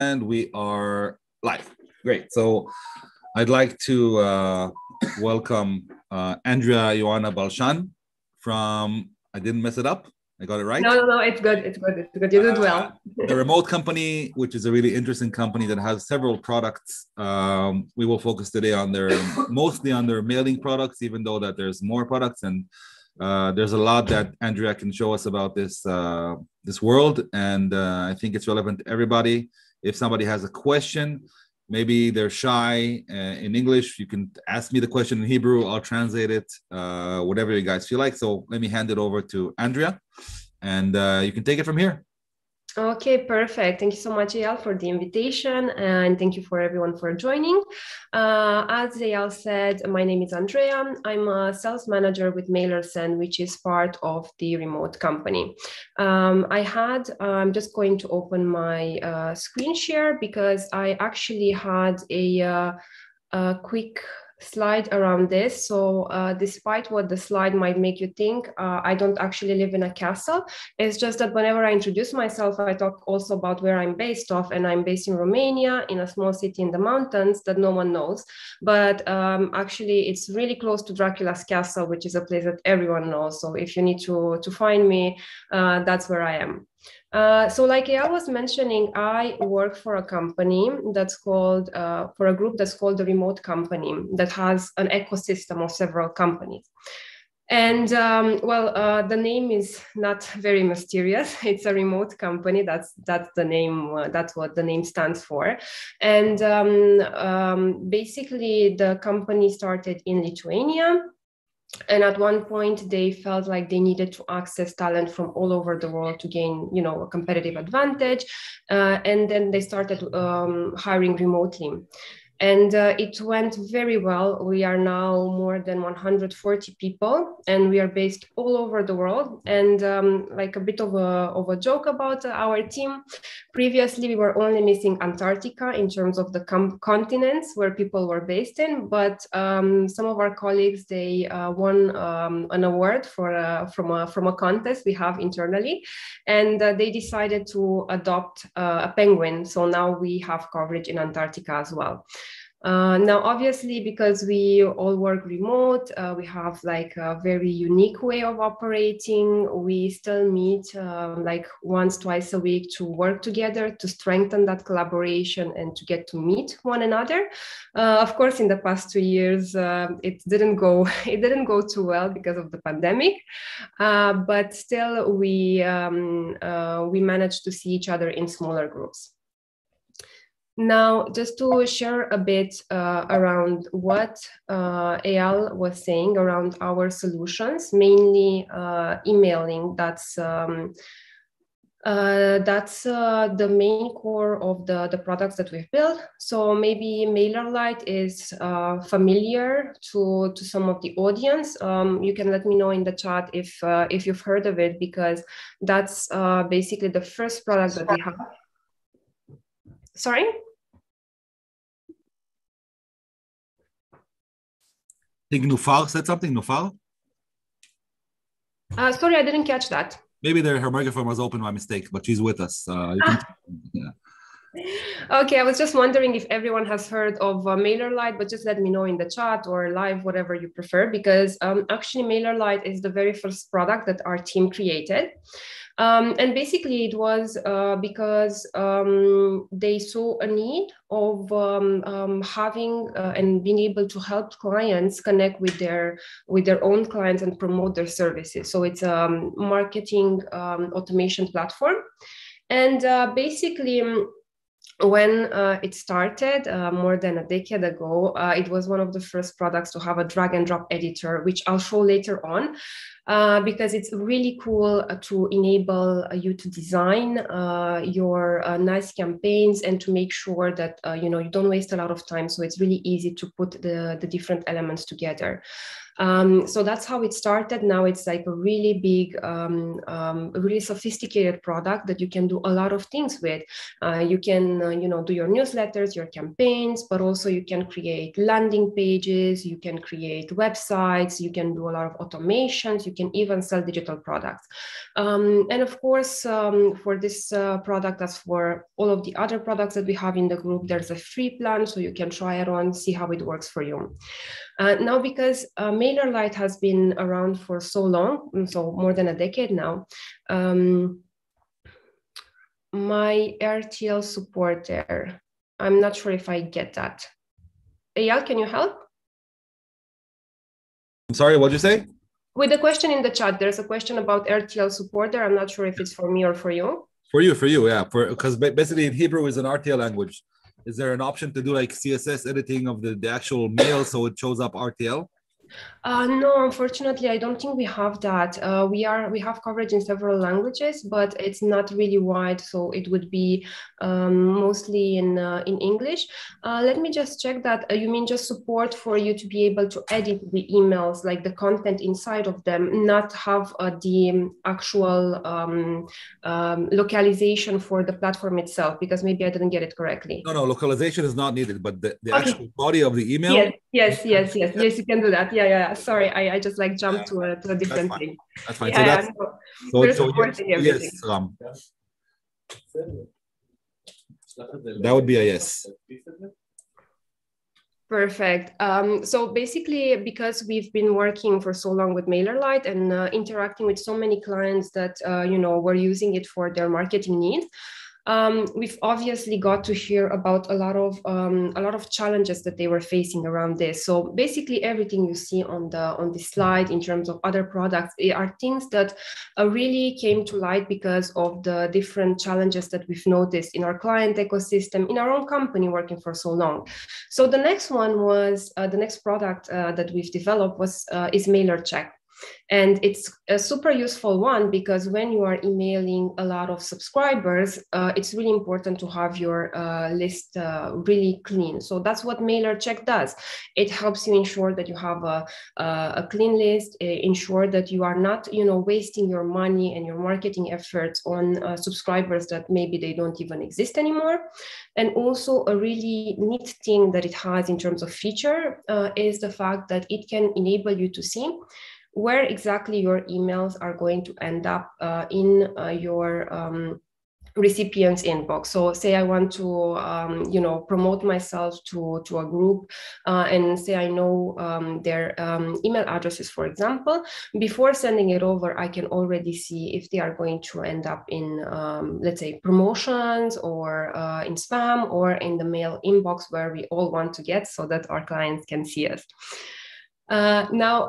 And we are live. Great. So I'd like to welcome Andrea Ioana Balshan from, I didn't mess it up. I got it right? No, it's good. It's good. It's good. You did well. The remote company, which is a really interesting company that has several products. We will focus today on mostly on their mailing products, even though that there's more products, and there's a lot that Andrea can show us about this world, and I think it's relevant to everybody. If somebody has a question, maybe they're shy in English, you can ask me the question in Hebrew. I'll translate it, whatever you guys feel like. So let me hand it over to Andrea, and you can take it from here. Okay, perfect. Thank you so much, Eyal, for the invitation, and thank you for everyone for joining. As Eyal said, my name is Andrea. I'm a sales manager with Mailersen, which is part of the remote company. I'm just going to open my screen share because I actually had a quick slide around this. So despite what the slide might make you think, I don't actually live in a castle. It's just that whenever I introduce myself, I talk also about where I'm based off, and I'm based in Romania, in a small city in the mountains that no one knows. But actually, it's really close to Dracula's castle, which is a place that everyone knows. So if you need to find me, that's where I am. So like I was mentioning, I work for a company that's called, for a group that's called the Remote Company, that has an ecosystem of several companies. And the name is not very mysterious. It's a remote company. That's the name. That's what the name stands for. And basically, the company started in Lithuania. And at one point, they felt like they needed to access talent from all over the world to gain, a competitive advantage. And then they started hiring remotely. And it went very well. We are now more than 140 people, and we are based all over the world. And like a bit of a joke about our team, previously we were only missing Antarctica in terms of the continents where people were based in. But some of our colleagues, they won an award from a contest we have internally, and they decided to adopt a penguin. So now we have coverage in Antarctica as well. Now, obviously, because we all work remote, we have like a very unique way of operating. We still meet like once, twice a week to work together, to strengthen that collaboration and to get to meet one another. Of course, in the past 2 years, it didn't go too well because of the pandemic, but still we managed to see each other in smaller groups. Now, just to share a bit around what Eyal was saying around our solutions, mainly emailing. That's the main core of the products that we've built. So maybe MailerLite is familiar to some of the audience. You can let me know in the chat if you've heard of it, because that's basically the first product that we have. Sorry? I think Nufal said something. Nufal? Sorry, I didn't catch that. Maybe her microphone was open by mistake, but she's with us. Yeah. Okay, I was just wondering if everyone has heard of MailerLite, but just let me know in the chat or live, whatever you prefer, because actually MailerLite is the very first product that our team created. And basically it was because they saw a need of having and being able to help clients connect with their own clients and promote their services. So it's a marketing automation platform. And basically, when it started more than a decade ago, it was one of the first products to have a drag and drop editor, which I'll show later on, because it's really cool to enable you to design your nice campaigns and to make sure that you don't waste a lot of time. So it's really easy to put the different elements together. So that's how it started. Now it's like a really big, really sophisticated product that you can do a lot of things with. You can, do your newsletters, your campaigns, but also you can create landing pages, you can create websites, you can do a lot of automations, you can even sell digital products. And of course, for this product, as for all of the other products that we have in the group, there's a free plan, so you can try it on, see how it works for you. Now, because MailerLite has been around for so long, so more than a decade now, my RTL support there, I'm not sure if I get that. Eyal, can you help? I'm sorry, what'd you say? With the question in the chat, there's a question about RTL support there. I'm not sure if it's for me or for you. For you, yeah. Because basically in Hebrew is an RTL language. Is there an option to do like CSS editing of the actual mail so it shows up RTL? No, unfortunately, I don't think we have that. We have coverage in several languages, but it's not really wide. So it would be mostly in English. Let me just check that. You mean just support for you to be able to edit the emails, like the content inside of them, not have the actual localization for the platform itself, because maybe I didn't get it correctly. No, localization is not needed, but the actual body of the email. Yes, you can do that. Yeah. Sorry, I just like jumped to a different thing. That's fine. Yeah, so yes, that would be a yes. Perfect. So basically, because we've been working for so long with MailerLite and interacting with so many clients that were using it for their marketing needs, we've obviously got to hear about a lot of challenges that they were facing around this. So basically, everything you see on the slide in terms of other products are things that really came to light because of the different challenges that we've noticed in our client ecosystem, in our own company working for so long. So the next one was the next product that we've developed is MailerCheck. And it's a super useful one because when you are emailing a lot of subscribers, it's really important to have your list really clean. So that's what MailerCheck does. It helps you ensure that you have a clean list, ensure that you are not, wasting your money and your marketing efforts on subscribers that maybe they don't even exist anymore. And also a really neat thing that it has in terms of feature is the fact that it can enable you to see where exactly your emails are going to end up in your recipient's inbox. So say I want to, promote myself to a group and say I know their email addresses, for example. Before sending it over, I can already see if they are going to end up in, let's say, promotions or in spam or in the mail inbox where we all want to get so that our clients can see us. Now,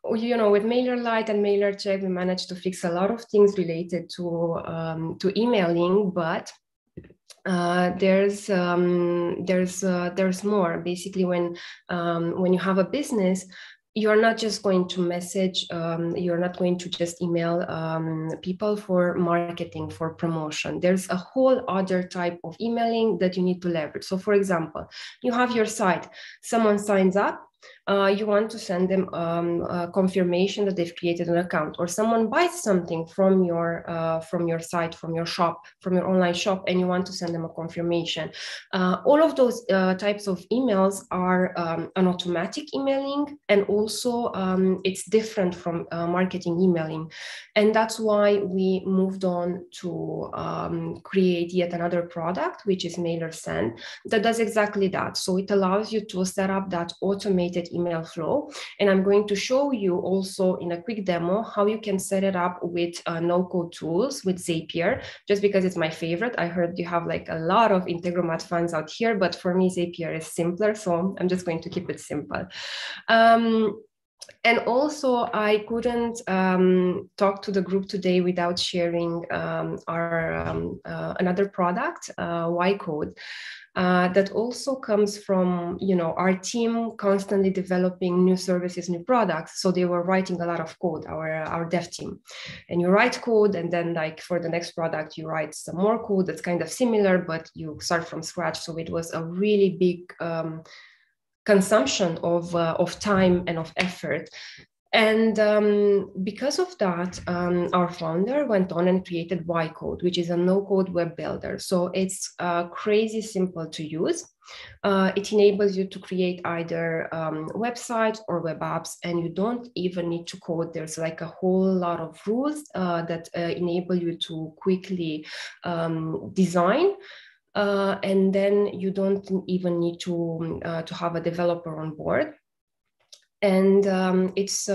with MailerLite and MailerCheck, we managed to fix a lot of things related to emailing, but there's more. Basically, when you have a business, you're not just going to message, you're not going to just email people for marketing, for promotion. There's a whole other type of emailing that you need to leverage. So for example, you have your site, someone signs up, you want to send them a confirmation that they've created an account, or someone buys something from your site, from your shop, from your online shop, and you want to send them a confirmation. All of those types of emails are an automatic emailing, and also it's different from marketing emailing. And that's why we moved on to create yet another product, which is Mailersen, that does exactly that. So it allows you to set up that automated email flow. And I'm going to show you also in a quick demo how you can set it up with no-code tools with Zapier, just because it's my favorite. I heard you have like a lot of Integromat fans out here, but for me, Zapier is simpler. So I'm just going to keep it simple. And also, I couldn't talk to the group today without sharing our another product, YCode. That also comes from, our team constantly developing new services, new products. So they were writing a lot of code, our dev team. And you write code, and then like for the next product, you write some more code that's kind of similar, but you start from scratch. So it was a really big consumption of time and of effort. And because of that, our founder went on and created Y-Code, which is a no-code web builder. So it's crazy simple to use. It enables you to create either websites or web apps, and you don't even need to code. There's like a whole lot of rules that enable you to quickly design. And then you don't even need to have a developer on board. And it's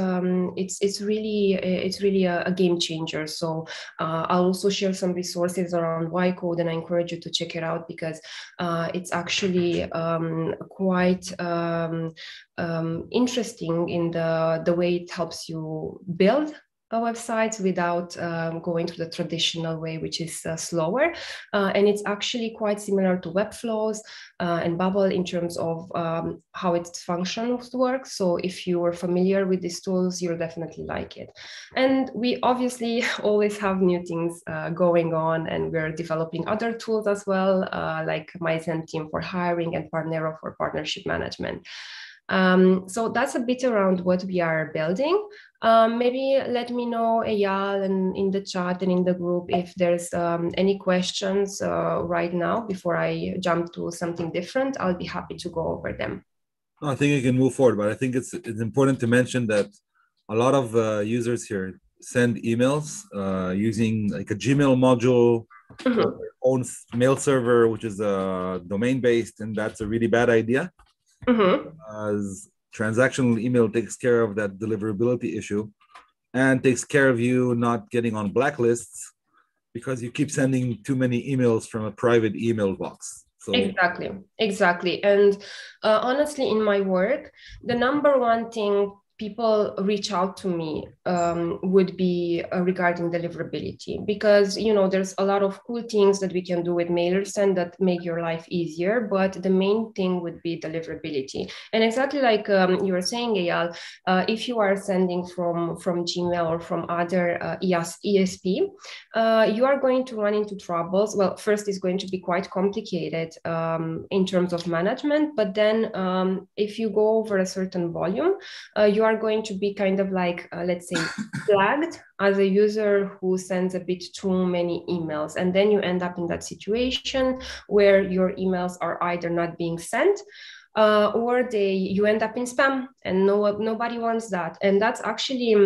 really a game changer. So I'll also share some resources around Y-Code, and I encourage you to check it out because it's actually quite interesting in the way it helps you build a website without going to the traditional way, which is slower. And it's actually quite similar to Webflows and Bubble in terms of how its functions work. So if you are familiar with these tools, you'll definitely like it. And we obviously always have new things going on, and we're developing other tools as well, like Mailersen team for hiring and Partnero for partnership management. So that's a bit around what we are building. Maybe let me know, Eyal, and in the chat and in the group if there's any questions right now before I jump to something different. I'll be happy to go over them. I think you can move forward, but I think it's important to mention that a lot of users here send emails using like a Gmail module, or their own mail server, which is domain-based, and that's a really bad idea. As transactional email takes care of that deliverability issue and takes care of you not getting on blacklists because you keep sending too many emails from a private email box. So exactly. And honestly, in my work, the number one thing people reach out to me would be regarding deliverability, because there's a lot of cool things that we can do with Mailersen that make your life easier, but the main thing would be deliverability. And exactly like you were saying, Eyal, if you are sending from Gmail or from other ESP, you are going to run into troubles. Well, first, it's going to be quite complicated in terms of management, but then if you go over a certain volume, you are going to be kind of like, let's say, flagged as a user who sends a bit too many emails. And then you end up in that situation where your emails are either not being sent or you end up in spam, and nobody wants that. And that's actually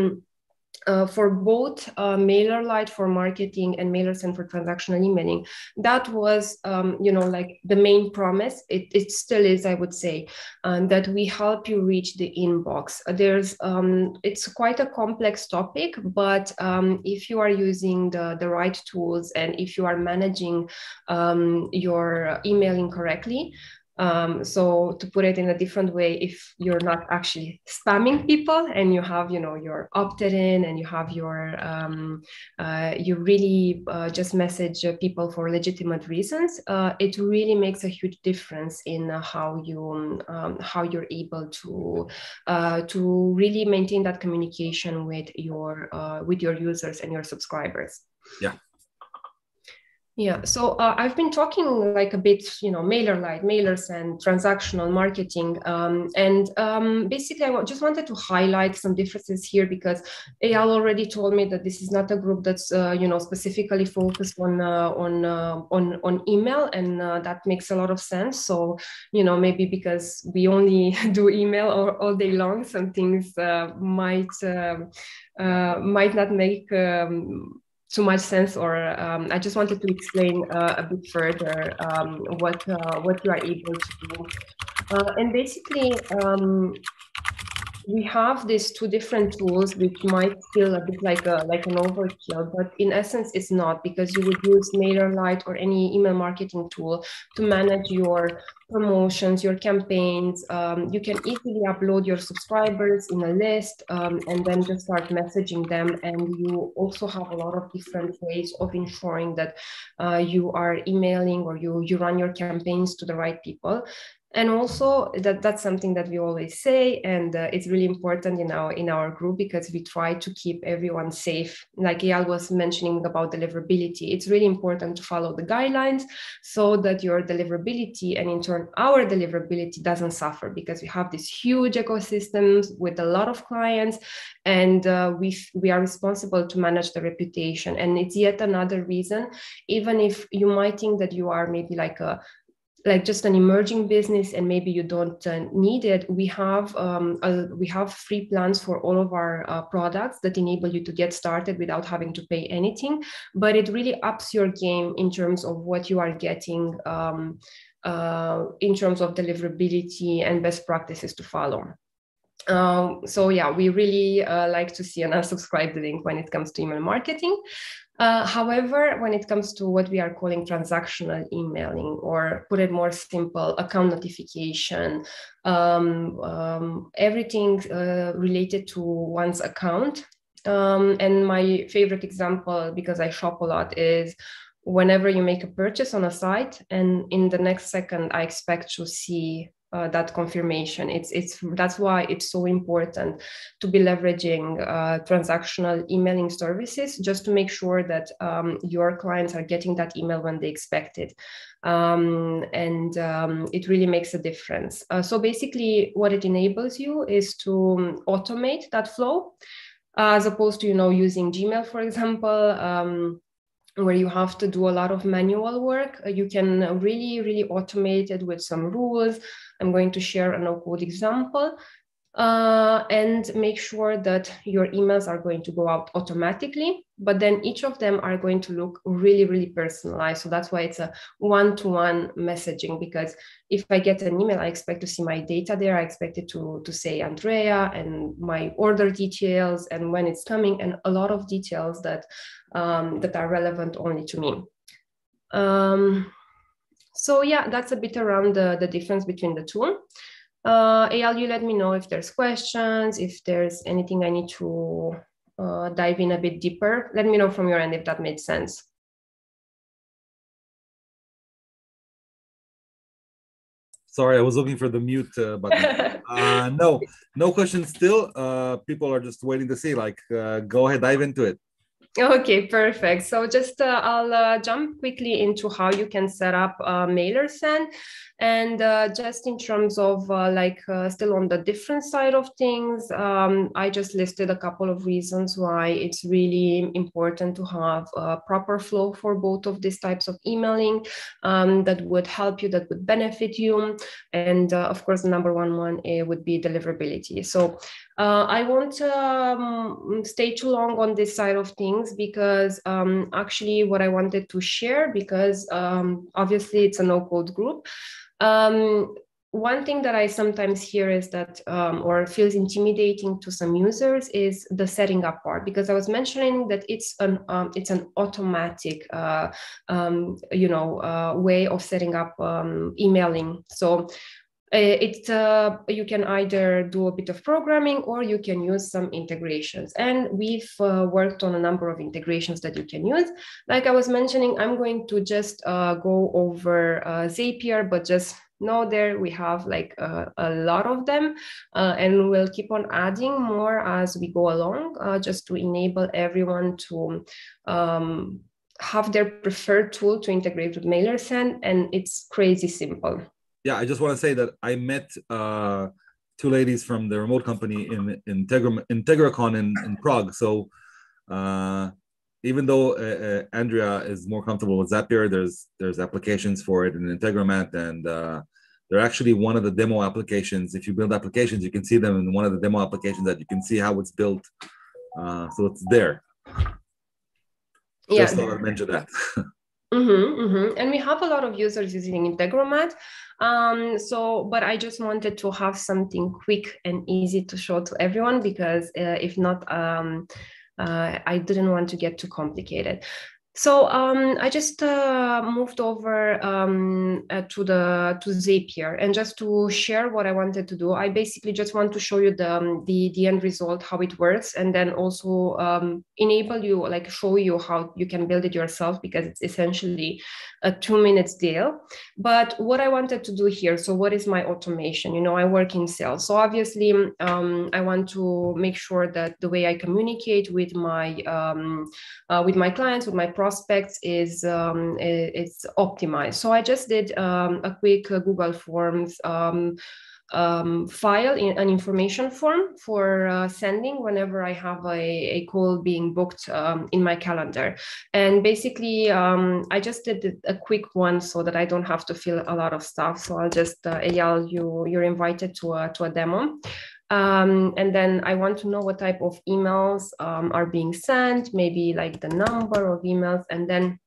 for both MailerLite for marketing and Mailersen for transactional emailing. That was, like the main promise. It still is, I would say, that we help you reach the inbox. It's quite a complex topic, but if you are using the right tools and if you are managing your emailing correctly, so to put it in a different way, if you're not actually spamming people and you have, your opted in and you have your, you really just message people for legitimate reasons, it really makes a huge difference in how you're able to really maintain that communication with your users and your subscribers. Yeah. Yeah, so I've been talking like a bit, MailerLite, Mailersen, transactional marketing, and basically I just wanted to highlight some differences here because Eyal already told me that this is not a group that's specifically focused on email, and that makes a lot of sense. So maybe because we only do email all day long, some things might not make too much sense, or I just wanted to explain a bit further what you are able to do. And basically, we have these two different tools, which might feel a bit like an overkill, but in essence, it's not, because you would use MailerLite or any email marketing tool to manage your promotions, your campaigns. You can easily upload your subscribers in a list and then just start messaging them. And you also have a lot of different ways of ensuring that you are emailing or you run your campaigns to the right people. And also that's something that we always say, and it's really important in our group, because we try to keep everyone safe. Like Eyal was mentioning about deliverability, it's really important to follow the guidelines so that your deliverability and in turn our deliverability doesn't suffer, because we have these huge ecosystems with a lot of clients, and we are responsible to manage the reputation. And it's yet another reason, even if you might think that you are maybe like just an emerging business and maybe you don't need it, we have free plans for all of our products that enable you to get started without having to pay anything. But it really ups your game in terms of what you are getting in terms of deliverability and best practices to follow. So yeah, we really like to see an unsubscribe link when it comes to email marketing. However, when it comes to what we are calling transactional emailing, or put it more simple, account notification, everything related to one's account. And my favorite example, because I shop a lot, is whenever you make a purchase on a site and in the next second, I expect to see that confirmation. That's why it's so important to be leveraging transactional emailing services, just to make sure that your clients are getting that email when they expect it. It really makes a difference. So basically what it enables you is to automate that flow, as opposed to, using Gmail, for example, where you have to do a lot of manual work. You can really, really automate it with some rules. I'm going to share a no-code example, and make sure that your emails are going to go out automatically, but then each of them are going to look really, really personalized. So that's why it's a one-to-one messaging, because if I get an email, I expect to see my data there. I expect it to say Andrea and my order details and when it's coming, and a lot of details that are relevant only to me. So yeah, that's a bit around the difference between the two. Eyal, you let me know if there's questions, if there's anything I need to dive in a bit deeper. Let me know from your end if that made sense. Sorry, I was looking for the mute button. No questions still. People are just waiting to see, go ahead, dive into it. Okay, perfect. So just I'll jump quickly into how you can set up Mailersen. And just in terms of still on the different side of things, I just listed a couple of reasons why it's really important to have a proper flow for both of these types of emailing that would help you, that would benefit you. And of course, the number one would be deliverability. So I won't stay too long on this side of things, because actually what I wanted to share, because obviously it's a no-code group. One thing that I sometimes hear is that, or feels intimidating to some users, is the setting up part, because I was mentioning that it's an automatic, way of setting up emailing. So you can either do a bit of programming or you can use some integrations. And we've worked on a number of integrations that you can use. Like I was mentioning, I'm going to just go over Zapier, but just know there we have a lot of them, and we'll keep on adding more as we go along, just to enable everyone to have their preferred tool to integrate with Mailersen, and it's crazy simple. Yeah, I just want to say that I met two ladies from the remote company in IntegraCon in Prague. So even though Andrea is more comfortable with Zapier, there's applications for it in Integramat, and they're actually one of the demo applications. If you build applications, you can see them in one of the demo applications, that you can see how it's built. So it's there. Just thought I'd mention that. And we have a lot of users using Integromat. But I just wanted to have something quick and easy to show to everyone, because if not, I didn't want to get too complicated. So I just moved over to Zapier, and just to share what I wanted to do, I basically just want to show you the end result, how it works, and then also enable you, like show you how you can build it yourself, because it's essentially a 2 minute deal. But what I wanted to do here, so what is my automation? You know, I work in sales, so obviously I want to make sure that the way I communicate with my clients, with my prospects, is it's optimized. So I just did a quick Google Forms file, in an information form for sending whenever I have a call being booked in my calendar. And basically, I just did a quick one so that I don't have to fill a lot of stuff. So I'll just, Eyal, you're invited to a demo. And then I want to know what type of emails are being sent, maybe like the number of emails, and then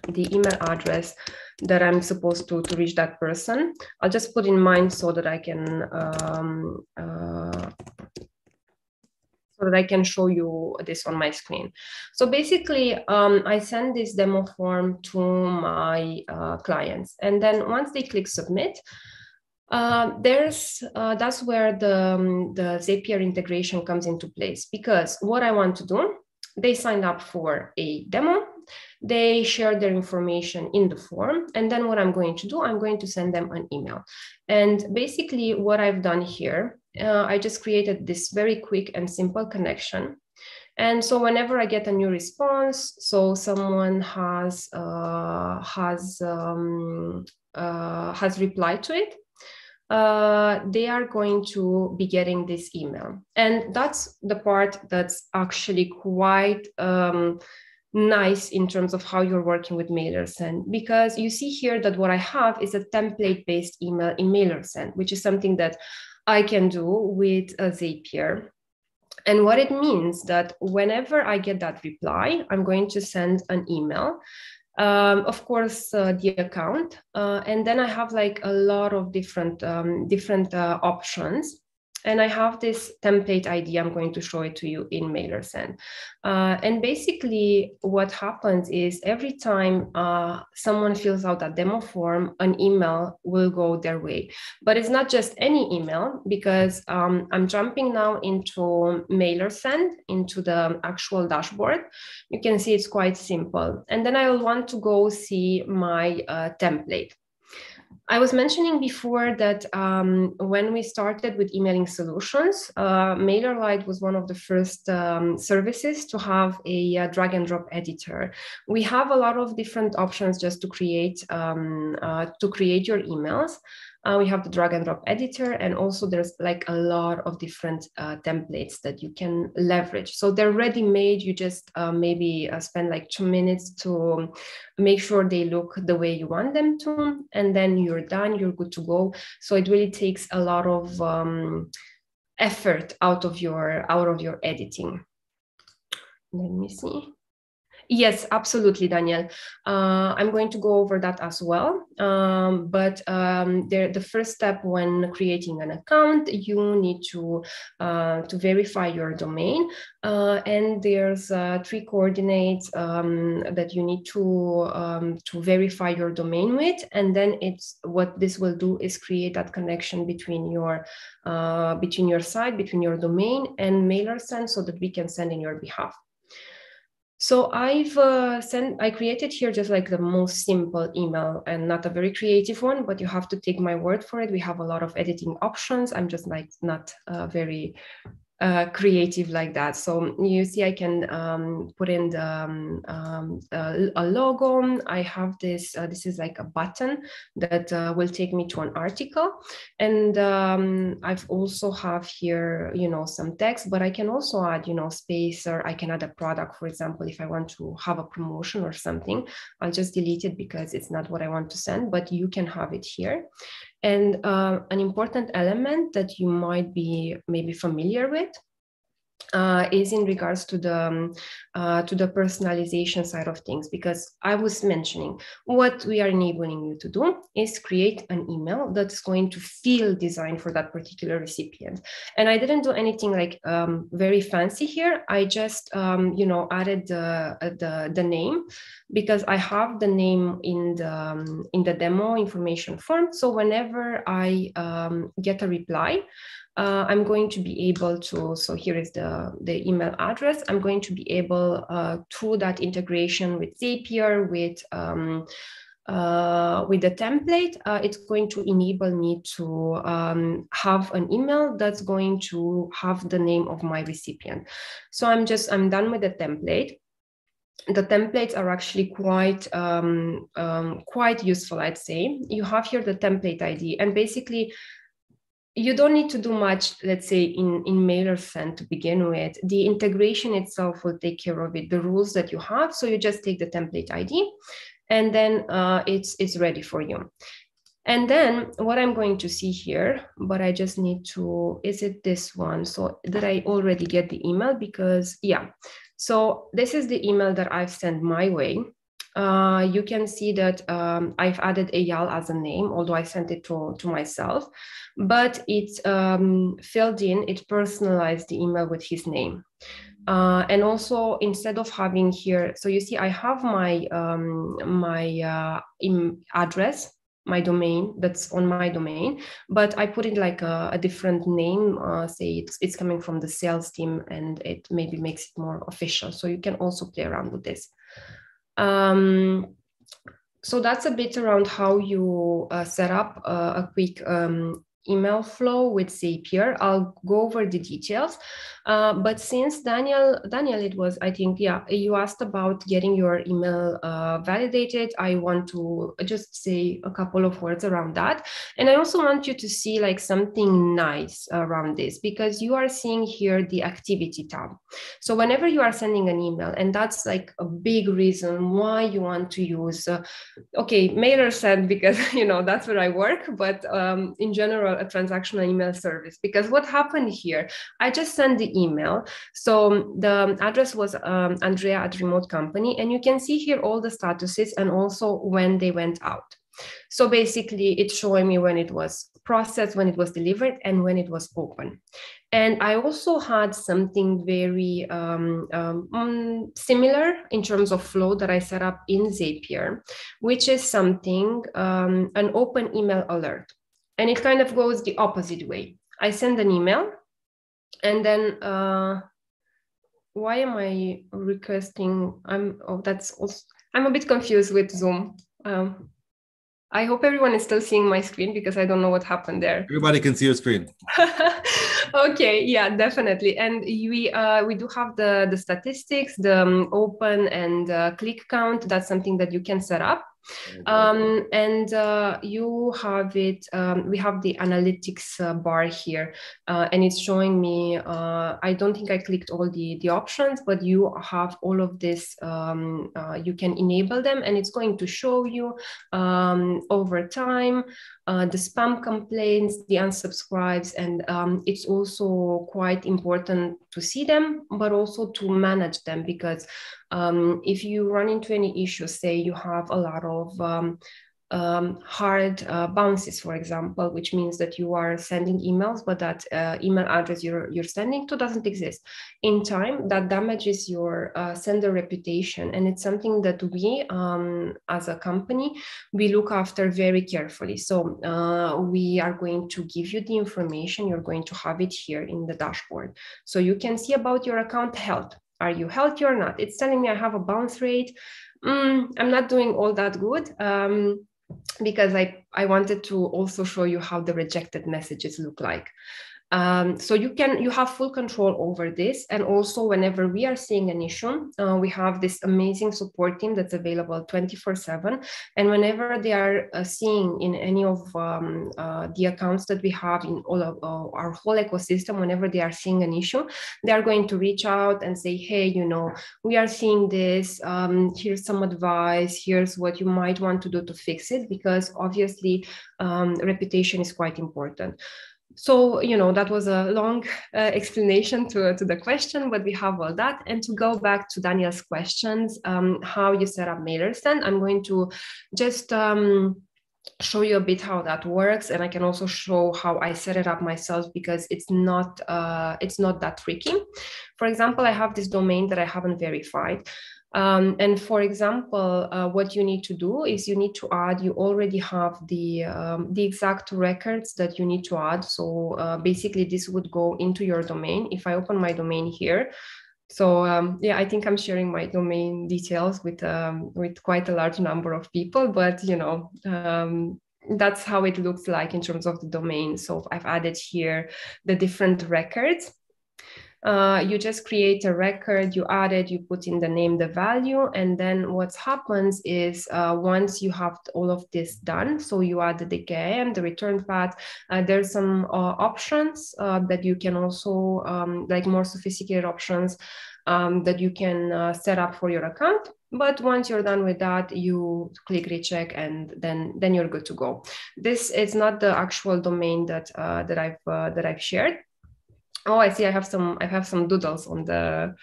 the email address that I'm supposed to reach that person. I'll just put in mind so that I can show you this on my screen. So basically, I send this demo form to my clients, and then once they click submit, that's where the Zapier integration comes into place, because what I want to do, they signed up for a demo, they share their information in the form, and then what I'm going to do, I'm going to send them an email. And basically what I've done here, I just created this very quick and simple connection. And so whenever I get a new response, so someone has replied to it, they are going to be getting this email. And that's the part that's actually quite nice in terms of how you're working with Mailersen, because you see here that what I have is a template-based email in Mailersen, which is something that I can do with Zapier. And what it means that whenever I get that reply, I'm going to send an email. Of course, the account, and then I have like a lot of different options. And I have this template ID. I'm going to show it to you in Mailersen. And basically what happens is every time someone fills out a demo form, an email will go their way. But it's not just any email, because I'm jumping now into Mailersen, into the actual dashboard. You can see it's quite simple. And then I will want to go see my template. I was mentioning before that when we started with emailing solutions, MailerLite was one of the first services to have a drag and drop editor. We have a lot of different options just to create your emails. We have the drag and drop editor, and also there's like a lot of different templates that you can leverage. So they're ready made. You just maybe spend like 2 minutes to make sure they look the way you want them to, and then you're done, you're good to go. So it really takes a lot of effort out of your editing. Let me see. Yes, absolutely, Daniel. I'm going to go over that as well. But the first step when creating an account, you need to verify your domain. And there's 3 coordinates that you need to verify your domain with. And then what this will do is create that connection between your site, between your domain and Mailersen, so that we can send in your behalf. So I created here just like the most simple email, and not a very creative one, but you have to take my word for it. We have a lot of editing options. I'm just like not very creative like that. So you see, I can put in a logo. I have this, this is like a button that will take me to an article. And I've also have here, some text, but I can also add, space, or I can add a product, for example, if I want to have a promotion or something. I'll just delete it because it's not what I want to send, but you can have it here. And an important element that you might be maybe familiar with is in regards to the personalization side of things, because I was mentioning what we are enabling you to do is create an email that's going to feel designed for that particular recipient. And I didn't do anything like very fancy here. I just added the name, because I have the name in the demo information form. So whenever I get a reply, I'm going to be able to, so here is the email address. I'm going to be able, through that integration with Zapier, with the template, it's going to enable me to have an email that's going to have the name of my recipient. So I'm done with the template. The templates are actually quite useful, I'd say. You have here the template ID, and basically, you don't need to do much, let's say, in Mailersen to begin with. The integration itself will take care of it, the rules that you have. So you just take the template ID, and then it's ready for you. And then what I'm going to see here, but I just need to, is it this one? So did I already get the email? Because, yeah. So this is the email that I've sent my way. You can see that I've added Eyal as a name, although I sent it to myself, but it's filled in, it personalized the email with his name. And also, instead of having here, so you see, I have my address, my domain that's on my domain, but I put it like a different name, say it's coming from the sales team, and it maybe makes it more official. So you can also play around with this. So that's a bit around how you set up a quick email flow with Zapier. I'll go over the details. But since Daniel, it was, I think, yeah, you asked about getting your email validated. I want to just say a couple of words around that. And I also want you to see like something nice around this, because you are seeing here the activity tab. So whenever you are sending an email, and that's like a big reason why you want to use, Mailersen, because, that's where I work, but in general, a transactional email service. Because what happened here, I just sent the email. So the address was Andrea@remote company, and you can see here all the statuses and also when they went out. So basically, it's showing me when it was processed, when it was delivered, and when it was open. And I also had something very similar in terms of flow that I set up in Zapier, which is something, an open email alert. And it kind of goes the opposite way. I send an email, and then why am I requesting? I'm a bit confused with Zoom. I hope everyone is still seeing my screen, because I don't know what happened there. Everybody can see your screen. Okay, yeah, definitely. And we do have the statistics, the open and click count. That's something that you can set up. And you have it, we have the analytics bar here, and it's showing me, I don't think I clicked all the options, but you have all of this, you can enable them, and it's going to show you over time, the spam complaints, the unsubscribes, and it's also quite important to see them, but also to manage them, because if you run into any issues, say you have a lot of hard bounces, for example, which means that you are sending emails, but that email address you're sending to doesn't exist. In time, that damages your sender reputation. And it's something that we, as a company, we look after very carefully. So we are going to give you the information. You're going to have it here in the dashboard. So you can see about your account health. Are you healthy or not? It's telling me I have a bounce rate. I'm not doing all that good. Because I wanted to also show you how the rejected messages look like. So you have full control over this. And also, whenever we are seeing an issue, we have this amazing support team that's available 24/7. And whenever they are seeing in any of the accounts that we have in all of our whole ecosystem, whenever they are seeing an issue, they are going to reach out and say, hey, we are seeing this, here's some advice, here's what you might want to do to fix it, because obviously reputation is quite important. So, that was a long explanation to the question, but we have all that. And to go back to Daniel's questions, how you set up Mailersen, I'm going to just show you a bit how that works, and I can also show how I set it up myself, because it's not that tricky. For example, I have this domain that I haven't verified. And for example, what you need to do is you need to add, you already have the exact records that you need to add. So basically this would go into your domain. If I open my domain here, so yeah, I think I'm sharing my domain details with quite a large number of people, but that's how it looks like in terms of the domain. So I've added here the different records. You just create a record, you add it, you put in the name, the value, and then what happens is once you have all of this done, so you add the KM, the return path, there's some options that you can also, like more sophisticated options that you can set up for your account. But once you're done with that, you click recheck, and then you're good to go. This is not the actual domain that I've shared. Oh, I see. I have some doodles on the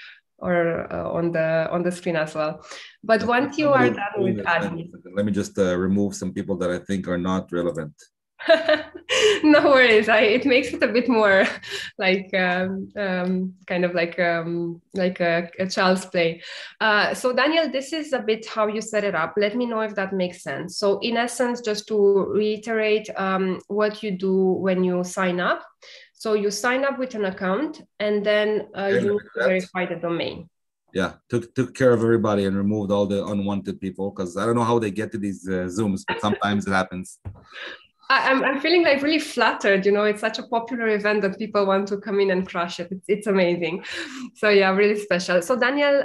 on the screen as well. But once you are done with admin, let me just remove some people that I think are not relevant. no worries. It makes it a bit more like kind of like a child's play. So Daniel, this is a bit how you set it up. Let me know if that makes sense. So in essence, just to reiterate what you do when you sign up. So you sign up with an account, and then you need to verify the domain. Yeah, took care of everybody and removed all the unwanted people, because I don't know how they get to these Zooms, but sometimes it happens. I'm feeling like really flattered. It's such a popular event that people want to come in and crush it. It's amazing. So yeah, really special. So Daniel,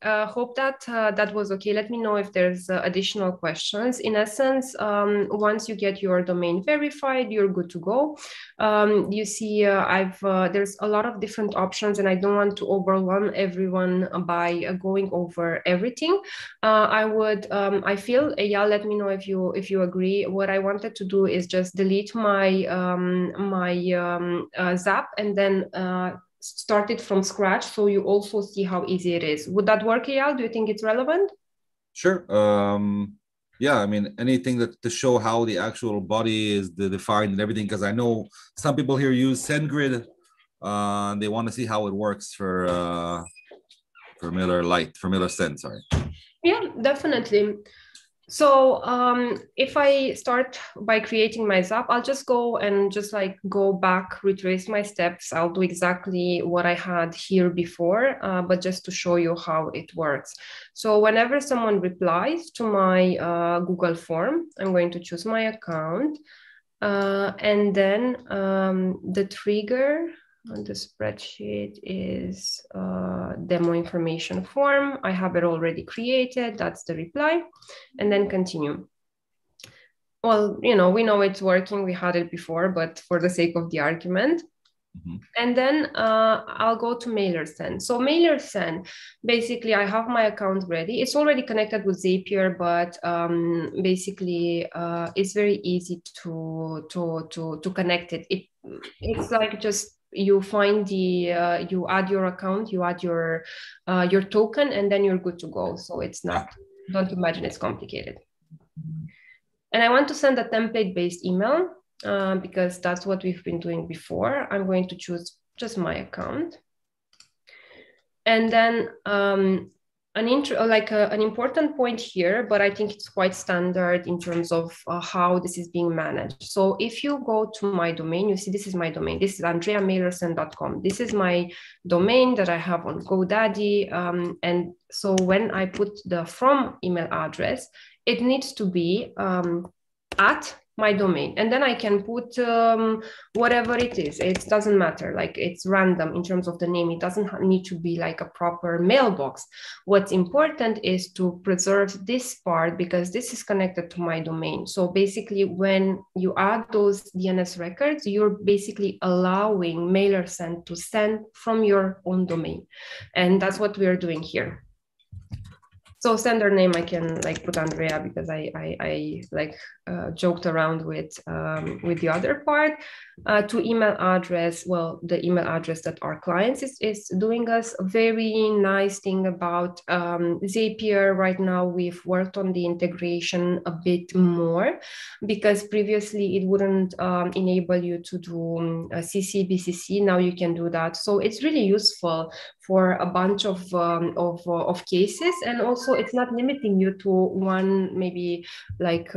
hope that that was okay. Let me know if there's additional questions. In essence, once you get your domain verified, you're good to go. You see, there's a lot of different options, and I don't want to overwhelm everyone by going over everything. I feel, Eyal, let me know if you agree. What I wanted to do is just delete my Zap, and then start it from scratch, so you also see how easy it is. Would that work, Eyal? Do you think it's relevant? Sure. Yeah, I mean, anything that to show how the actual body is defined and everything, because I know some people here use SendGrid. They want to see how it works for Mailersen, sorry. Yeah, definitely. So if I start by creating my Zap, I'll just go and go back, retrace my steps. I'll do exactly what I had here before, but just to show you how it works. So whenever someone replies to my Google form, I'm going to choose my account. And then the trigger on the spreadsheet is demo information form. I have it already created. That's the reply. And then continue. Well, we know it's working. We had it before, but for the sake of the argument. Mm-hmm. And then I'll go to Mailersen. So Mailersen, basically, I have my account ready. It's already connected with Zapier, but basically, it's very easy to connect it. It's like just you find you add your account, you add your token, and then you're good to go. So it's not. Don't imagine it's complicated. And I want to send a template-based email. Because that's what we've been doing before. I'm going to choose just my account. And then an important point here, but I think it's quite standard in terms of how this is being managed. So if you go to my domain, you see this is my domain. This is andreamailersen.com. This is my domain that I have on GoDaddy. And so when I put the from email address, it needs to be at my domain, and then I can put whatever it is. It doesn't matter, like it's random in terms of the name. It doesn't need to be like a proper mailbox. What's important is to preserve this part, because this is connected to my domain. So basically, when you add those DNS records, you're basically allowing Mailersen to send from your own domain, and that's what we are doing here. So sender name, I can like put Andrea because I like joked around with the other part. To email address, well, the email address that our clients is doing us. A very nice thing about Zapier right now, we've worked on the integration a bit more, because previously it wouldn't enable you to do CC, BCC. Now you can do that. So it's really useful for a bunch of cases, and also it's not limiting you to one, maybe like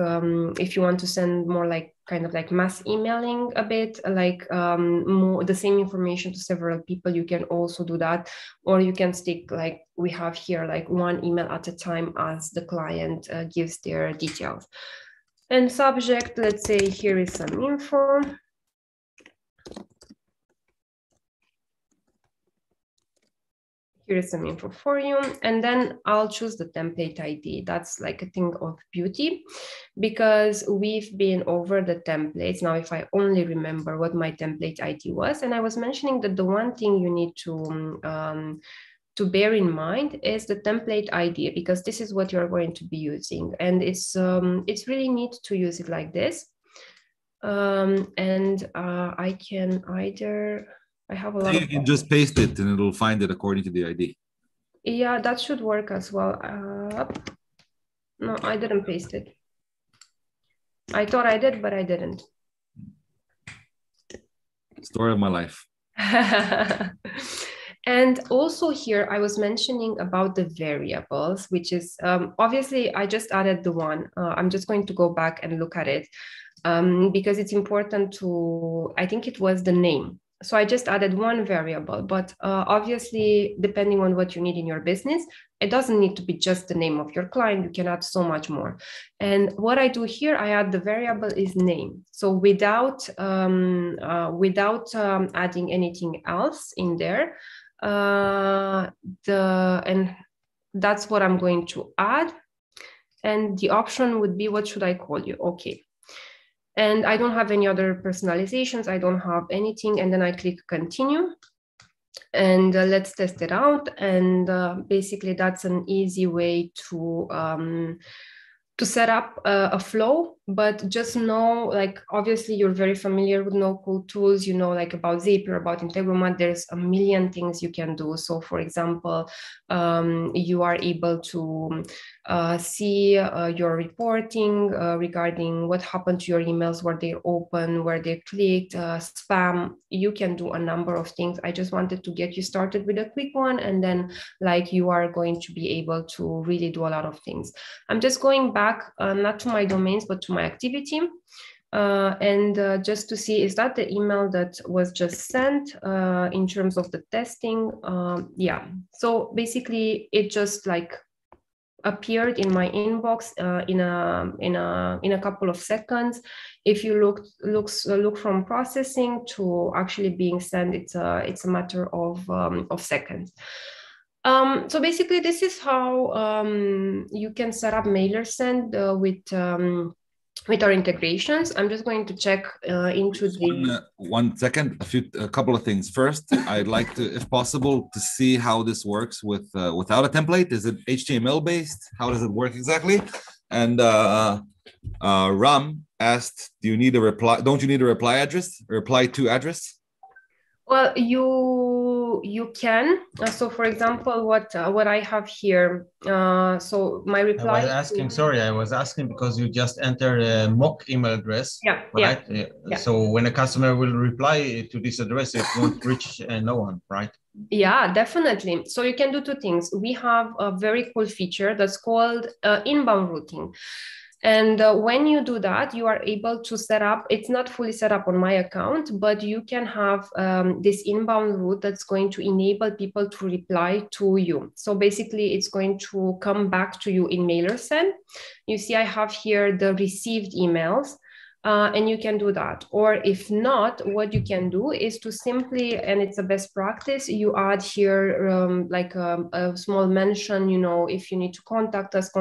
if you want to send more like kind of like mass emailing a bit, like more the same information to several people, you can also do that. Or you can stick, like we have here, like one email at a time as the client gives their details. And subject, let's say here is some info. Here is some info for you. And then I'll choose the template ID. That's like a thing of beauty, because we've been over the templates. Now, if I only remember what my template ID was, and I was mentioning that the one thing you need to bear in mind is the template ID, because this is what you're going to be using. And it's really neat to use it like this. I can either, I have a lot You can just paste it and it'll find it according to the ID. Yeah, that should work as well. No, I didn't paste it. I thought I did, but I didn't. Story of my life. And also here, I was mentioning about the variables, which is obviously I just added the one. I'm just going to go back and look at it because it's important to, I think it was the name. So I just added one variable, but obviously, depending on what you need in your business, it doesn't need to be just the name of your client. You can add so much more. And what I do here, I add the variable is name. So without adding anything else in there, and that's what I'm going to add. And the option would be, what should I call you? Okay. And I don't have any other personalizations. I don't have anything. And then I click continue. And let's test it out. And basically, that's an easy way to set up a flow, but just know, like, obviously you're very familiar with no-code tools, you know, like about Zapier, about Integromat, there's a million things you can do. So for example, you are able to see your reporting regarding what happened to your emails, where they're open, where they clicked, spam. You can do a number of things. I just wanted to get you started with a quick one, and then like you are going to be able to really do a lot of things. I'm just going back, not to my domains, but to my activity. Just to see, is that the email that was just sent in terms of the testing? Yeah, so basically it just like appeared in my inbox in a couple of seconds. If you look from processing to actually being sent, it's a matter of seconds. So basically, this is how you can set up Mailersen with our integrations. I'm just going to check into the... One second, a couple of things. First, I'd like to, if possible, to see how this works with without a template. Is it HTML based? How does it work exactly? And Ram asked, "Do you need a reply? Don't you need a reply address? A reply to address?" Well, you can. So, for example, what I have here. So my reply. I was asking because you just enter a mock email address. Yeah. Right. Yeah. So when a customer will reply to this address, it won't reach no one, right? Yeah, definitely. So you can do two things. We have a very cool feature that's called inbound routing. And when you do that, you are able to set up, it's not fully set up on my account, but you can have this inbound route that's going to enable people to reply to you. So basically, it's going to come back to you in Mailersen. You see, I have here the received emails. And you can do that. Or if not, what you can do is to simply, and it's a best practice, you add here like a small mention, you know, if you need to contact us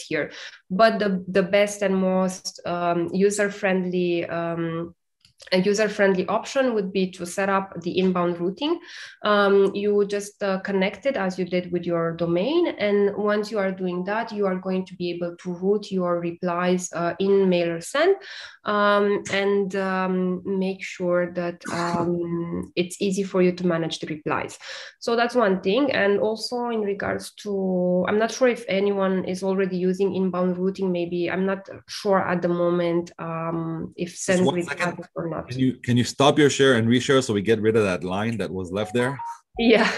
here. But the best and most user-friendly a user-friendly option would be to set up the inbound routing. You just connect it as you did with your domain. And once you are doing that, you are going to be able to route your replies in Mailersen and make sure that it's easy for you to manage the replies. So that's one thing. And also in regards to, I'm not sure if anyone is already using inbound routing. Maybe I'm not sure at the moment if send replies or not. Can you stop your share and reshare so we get rid of that line that was left there? Yeah,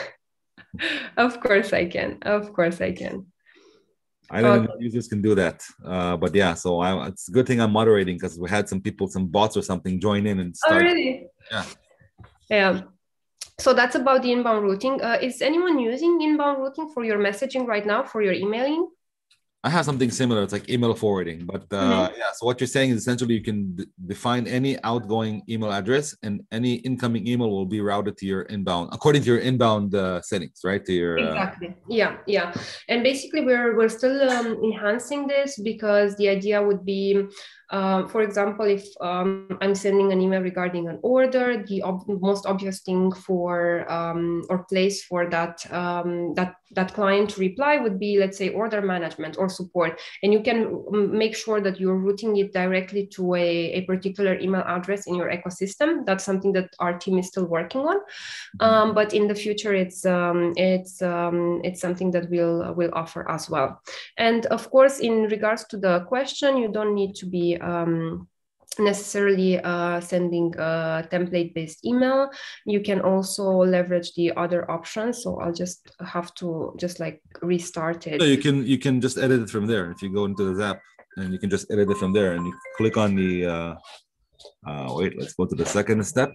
of course I can. Of course I can. I didn't know users can do that, but yeah. So it's a good thing I'm moderating because we had some people, some bots or something, join in and start. Oh, really? Yeah. Yeah. So that's about the inbound routing. Is anyone using inbound routing for your messaging right now, for your emailing? I have something similar. It's like email forwarding, but yeah. So what you're saying is essentially you can define any outgoing email address, and any incoming email will be routed to your inbound according to your inbound settings, right? To your exactly. Yeah. And basically, we're still enhancing this because the idea would be, for example, if I'm sending an email regarding an order, the most obvious thing for or place for that client to reply would be, let's say, order management or support, and you can make sure that you're routing it directly to a particular email address in your ecosystem. That's something that our team is still working on, but in the future, it's something that we'll offer as well. And of course, in regards to the question, you don't need to be necessarily sending a template-based email. You can also leverage the other options. So I'll just have to like restart it. So you can just edit it from there. If you go into the Zap, and you can just edit it from there, and you click on the wait, let's go to the second step.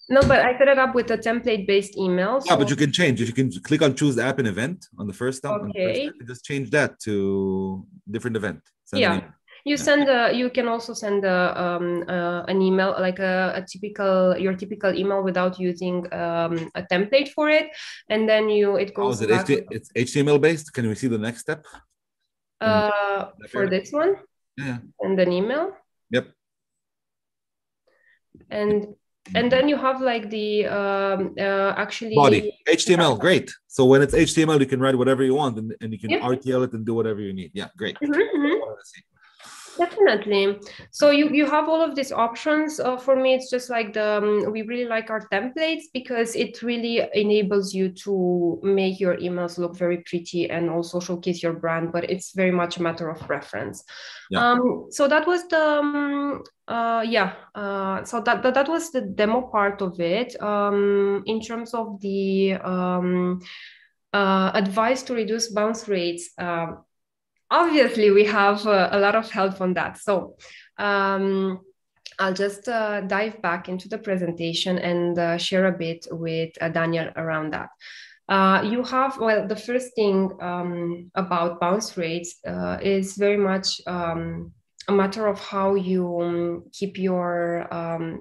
No, but I set it up with a template-based email. Yeah, but you can change. If you can click on choose app and event on the first step, okay, just change that to different event. Yeah. You send you can also send an email, like your typical email, without using a template for it, and then it goes. It's HTML based. Can we see the next step? For this one. Yeah. And an email. Yep. And then you have like the actually body HTML. Great. So when it's HTML, you can write whatever you want, and you can RTL it and do whatever you need. Yeah, great. Definitely. So you have all of these options. For me, it's just like we really like our templates because it really enables you to make your emails look very pretty and also showcase your brand, but it's very much a matter of preference. Yeah. So that was the so that was the demo part of it. In terms of the advice to reduce bounce rates, obviously we have a lot of help on that. So I'll just dive back into the presentation and share a bit with Daniel around that. You have, well, the first thing about bounce rates is very much a matter of how you keep your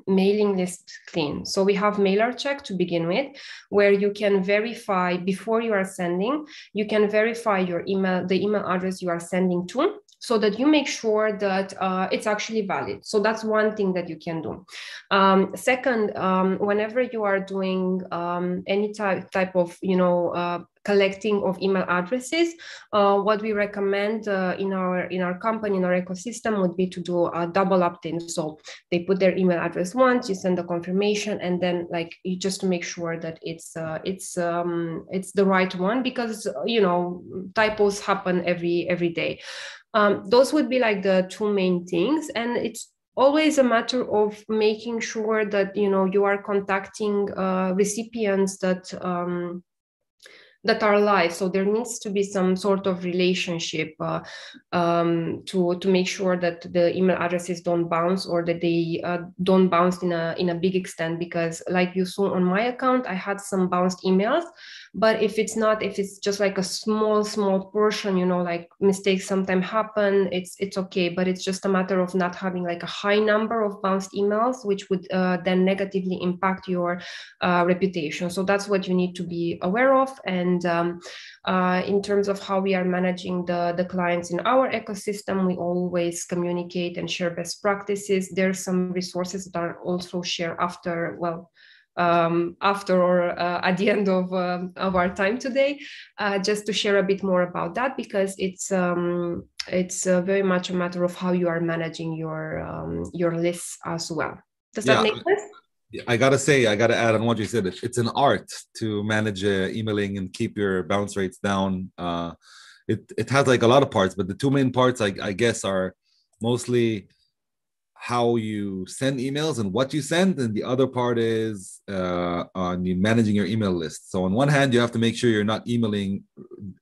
mailing list clean. So we have MailerCheck to begin with, where you can verify before you are sending, you can verify your email, the email address you are sending to, so that you make sure that it's actually valid. So that's one thing that you can do. Second, whenever you are doing any type of, collecting of email addresses, what we recommend in our company, in our ecosystem, would be to do a double opt-in. So they put their email address once, you send the confirmation, and then you just to make sure that it's the right one, because typos happen every day. Those would be like the two main things, and it's always a matter of making sure that you are contacting recipients that are live. So there needs to be some sort of relationship to make sure that the email addresses don't bounce, or that they don't bounce in a big extent. Because like you saw on my account, I had some bounced emails, But if it's not, if it's just like a small portion, you know, like mistakes sometimes happen, it's okay. But it's just a matter of not having like a high number of bounced emails, which would then negatively impact your reputation. So that's what you need to be aware of. And in terms of how we are managing the clients in our ecosystem, we always communicate and share best practices. There's some resources that are also shared after, well, after or at the end of our time today, just to share a bit more about that, because it's very much a matter of how you are managing your lists as well. Does that make sense? I gotta say, I gotta add on what you said. It's an art to manage emailing and keep your bounce rates down. It has like a lot of parts, but the two main parts, I guess, are mostly how you send emails and what you send, and the other part is on you managing your email list. So on one hand, you have to make sure you're not emailing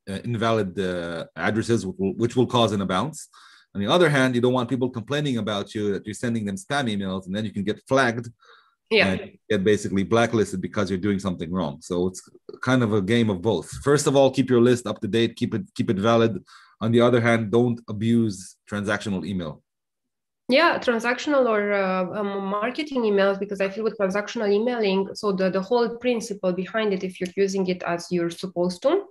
invalid addresses, which will cause a bounce. On the other hand, you don't want people complaining about you that you're sending them spam emails, and then you can get flagged. And get basically blacklisted because you're doing something wrong. So it's kind of a game of both. First of all, keep your list up to date, keep it valid. On the other hand, don't abuse transactional email. Yeah, transactional or marketing emails, because I feel with transactional emailing, so the whole principle behind it, if you're using it as you're supposed to,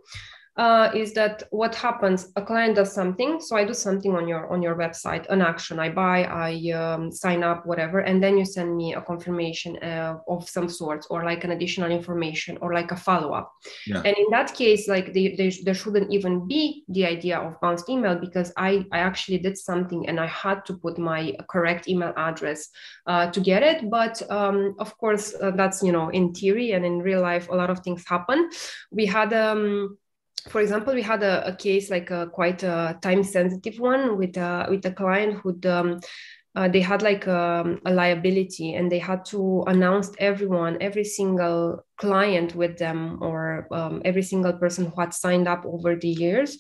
is that what happens, a client does something, so I do something on your website, an action, I buy, I sign up, whatever, and then you send me a confirmation of some sort, or like an additional information, or like a follow-up. And in that case, like there shouldn't even be the idea of bounced email, because I actually did something and I had to put my correct email address to get it. But of course, that's, you know, in theory, and in real life, a lot of things happen. We had for example, we had a case, like quite a time-sensitive one with a client who they had like a liability, and they had to announce every single client with them, or every single person who had signed up over the years.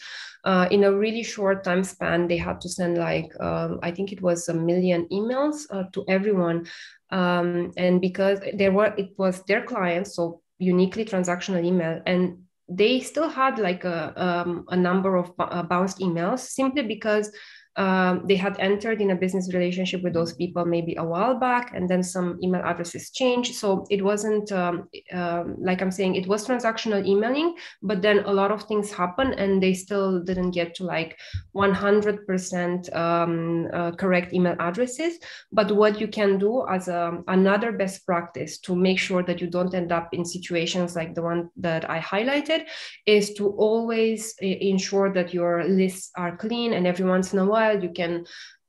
In a really short time span, they had to send like, I think it was 1 million emails to everyone. And because it was their clients, so uniquely transactional email, and they still had like a number of bounced emails, simply because they had entered in a business relationship with those people maybe a while back, and then some email addresses changed. So it wasn't like I'm saying, it was transactional emailing, but then a lot of things happen, and they still didn't get to like 100% correct email addresses. But what you can do as another best practice to make sure that you don't end up in situations like the one that I highlighted, is to always ensure that your lists are clean, and every once in a while you can,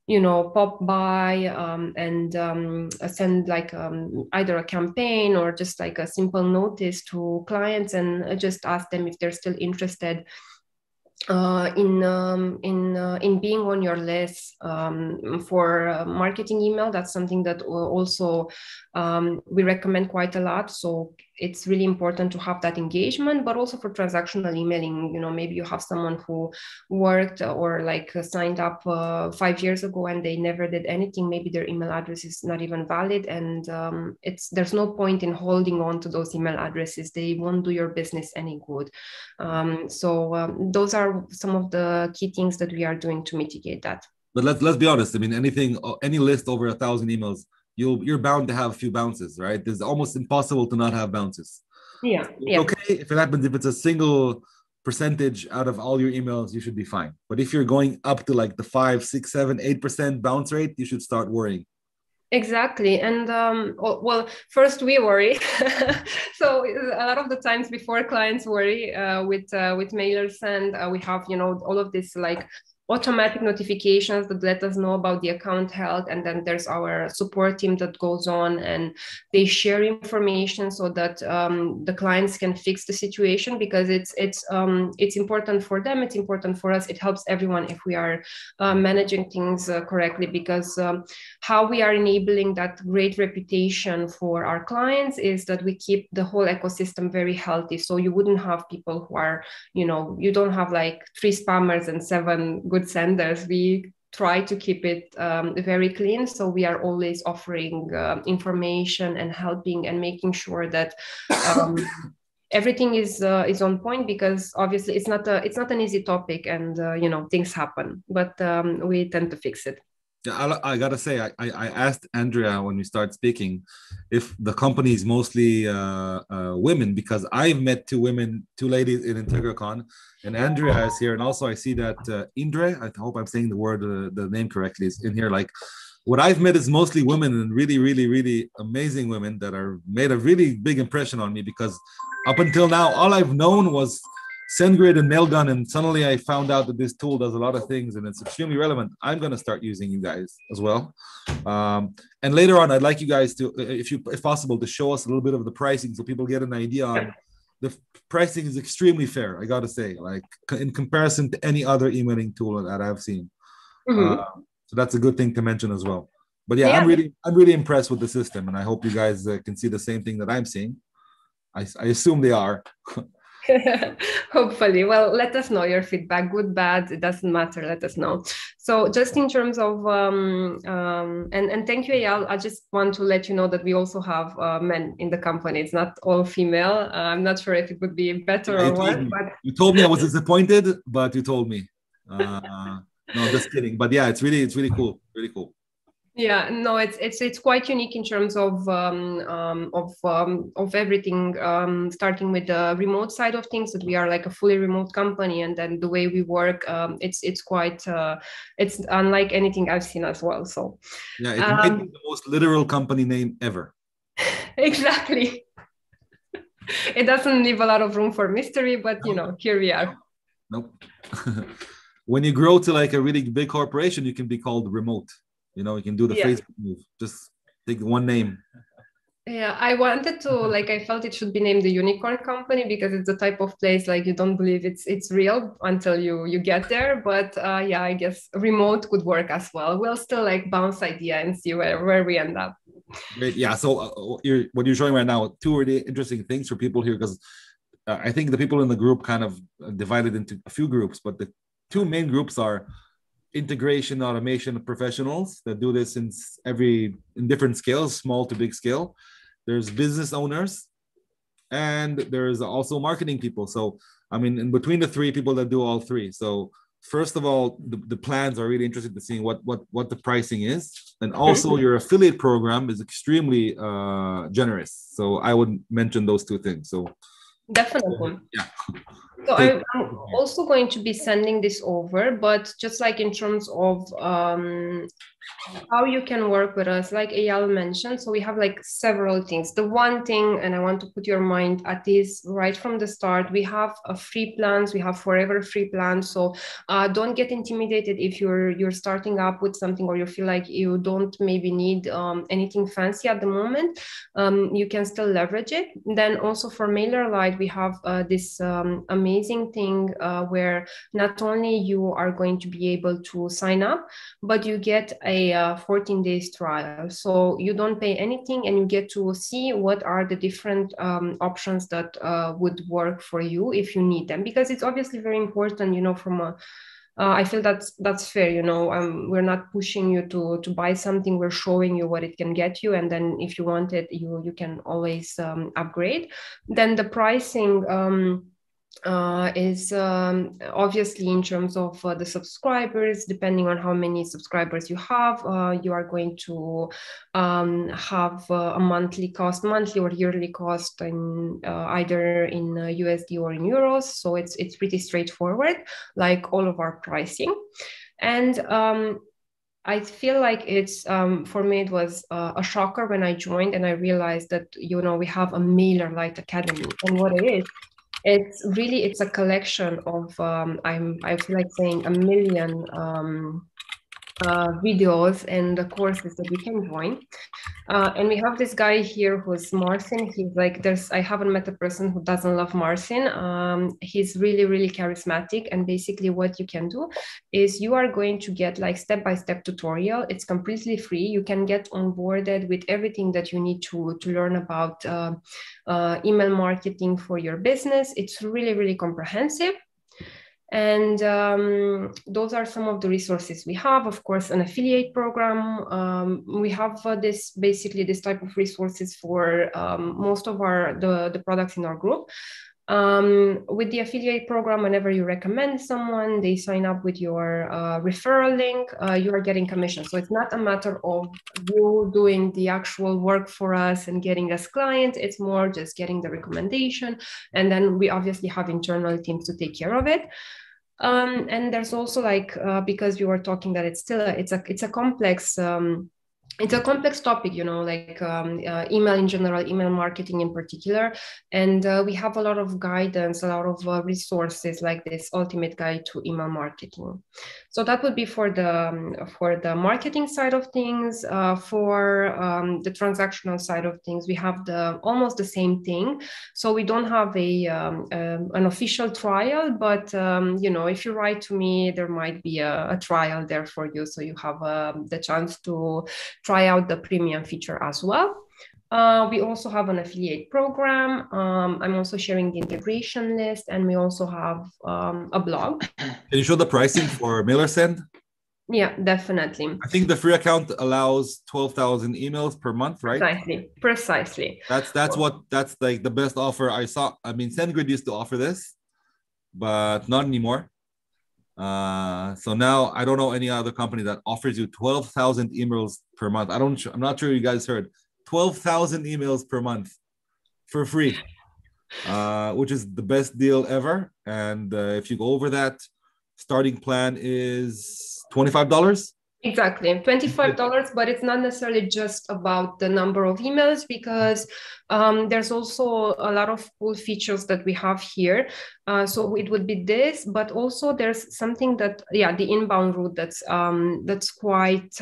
you know, pop by and send like either a campaign or just like a simple notice to clients, and just ask them if they're still interested in being on your list for marketing email. That's something that also we recommend quite a lot. So it's really important to have that engagement. But also for transactional emailing, you know, maybe you have someone who worked or like signed up 5 years ago and they never did anything. Maybe their email address is not even valid, and there's no point in holding on to those email addresses. They won't do your business any good. So those are some of the key things that we are doing to mitigate that. But let's be honest. I mean, any list over 1,000 emails, you're bound to have a few bounces, right? It's almost impossible to not have bounces. Yeah. It's okay if it happens. If it's a single percentage out of all your emails, you should be fine. But if you're going up to like the 5, 6, 7, 8% bounce rate, you should start worrying. Exactly. And well, first we worry. So a lot of the times before clients worry with Mailersen, we have, you know, all of this like automatic notifications that let us know about the account health, and then there's our support team that goes on and they share information so that the clients can fix the situation, because it's important for them, it's important for us, it helps everyone if we are managing things correctly, because how we are enabling that great reputation for our clients is that we keep the whole ecosystem very healthy. So you wouldn't have people who are, you know, you don't have like 3 spammers and 7 good senders. We try to keep it very clean. So we are always offering information and helping and making sure that everything is on point, because obviously it's not an easy topic, and things happen, but we tend to fix it. Yeah, I gotta say, I asked Andrea when we start speaking if the company is mostly women, because I've met two ladies in IntegraCon, and Andrea is here, and also I see that Indre, I hope I'm saying the name correctly, is in here. Like, what I've met is mostly women, and really, really, really amazing women that are made a really big impression on me, because up until now, all I've known was SendGrid and Mailgun, and suddenly I found out that this tool does a lot of things and it's extremely relevant. I'm going to start using you guys as well. And later on, I'd like you guys to, if possible, to show us a little bit of the pricing so people get an idea on the pricing. Is extremely fair, I got to say, like in comparison to any other emailing tool that I've seen. So that's a good thing to mention as well. But yeah, I'm really impressed with the system, and I hope you guys can see the same thing that I'm seeing. I assume they are. Hopefully. Well, let us know your feedback, good, bad, it doesn't matter. Let us know. So just in terms of, and thank you, Eyal. I just want to let you know that we also have men in the company. It's not all female. I'm not sure if it would be better or worse. But you told me I was disappointed, but you told me. No, just kidding. But yeah, it's really cool. Really cool. Yeah, no, it's quite unique in terms of everything. Starting with the remote side of things, that we are like a fully remote company, and then the way we work, it's quite it's unlike anything I've seen as well. So yeah, it might be the most literal company name ever. Exactly. It doesn't leave a lot of room for mystery, but here we are. Nope. When you grow to like a really big corporation, you can be called remote. You can do the Facebook move. Just take one name. Yeah, I wanted to, I felt it should be named the Unicorn Company, because it's the type of place like you don't believe it's real until you get there. But yeah, I guess remote could work as well. We'll still bounce idea and see where we end up. Great. Yeah. So what you're showing right now, two really interesting things for people here, because I think the people in the group kind of divided into a few groups, but the two main groups are integration automation professionals that do this in different scales, small to big scale. There's business owners, and there's also marketing people. So I mean, in between the three, people that do all three. So first of all, the plans are really interested in seeing what the pricing is, and also your affiliate program is extremely generous. So I would mention those two things. So definitely. Yeah. So I'm also going to be sending this over, but just in terms of how you can work with us, like Eyal mentioned, so we have several things. The one thing, and I want to put your mind at ease right from the start, we have free plans, we have forever free plans. So don't get intimidated if you're starting up with something, or you feel like you don't maybe need anything fancy at the moment. You can still leverage it. Then also for MailerLite, we have this amazing thing where not only you are going to be able to sign up, but you get a 14 days trial. So you don't pay anything, and you get to see what are the different options that would work for you if you need them, because it's obviously very important, from a I feel that's fair. We're not pushing you to buy something. We're showing you what it can get you, and then if you want it, you can always upgrade. Then the pricing is obviously in terms of the subscribers. Depending on how many subscribers you have, you are going to have a monthly or yearly cost in either in USD or in euros. So it's pretty straightforward, like all of our pricing. And I feel like it's for me it was a shocker when I joined and I realized that we have a MailerLite Academy, and what it is, it's a collection of I feel like saying a million videos and the courses that you can join. And we have this guy here who's Marcin. He's I haven't met a person who doesn't love Marcin. He's really, really charismatic. And basically what you can do is you are going to get step-by-step tutorial. It's completely free. You can get onboarded with everything that you need to learn about email marketing for your business. It's really, really comprehensive. And those are some of the resources we have. Of course, an affiliate program. We have basically this type of resources for most of the products in our group. With the affiliate program, whenever you recommend someone, they sign up with your referral link, you are getting commission. So it's not a matter of you doing the actual work for us and getting us clients. It's more just getting the recommendation. And then we obviously have internal teams to take care of it. And there's also because you were talking that it's still it's a complex topic, like email in general, email marketing in particular. And we have a lot of guidance, a lot of resources like this ultimate guide to email marketing. So that would be for the marketing side of things. For the transactional side of things, we have almost the same thing. So we don't have an official trial, but if you write to me, there might be a trial there for you. So you have the chance to try out the premium feature as well. We also have an affiliate program. I'm also sharing the integration list, and we also have a blog. Can you show the pricing for Mailersen? Yeah, definitely. I think the free account allows 12,000 emails per month, right? Precisely. That's like the best offer I saw. I mean, SendGrid used to offer this, but not anymore. So now I don't know any other company that offers you 12,000 emails per month. I'm not sure you guys heard 12,000 emails per month for free, which is the best deal ever. And if you go over that, starting plan is $25. Exactly, $25, but it's not necessarily just about the number of emails, because there's also a lot of cool features that we have here. So it would be this, but also there's something that, the inbound route that's quite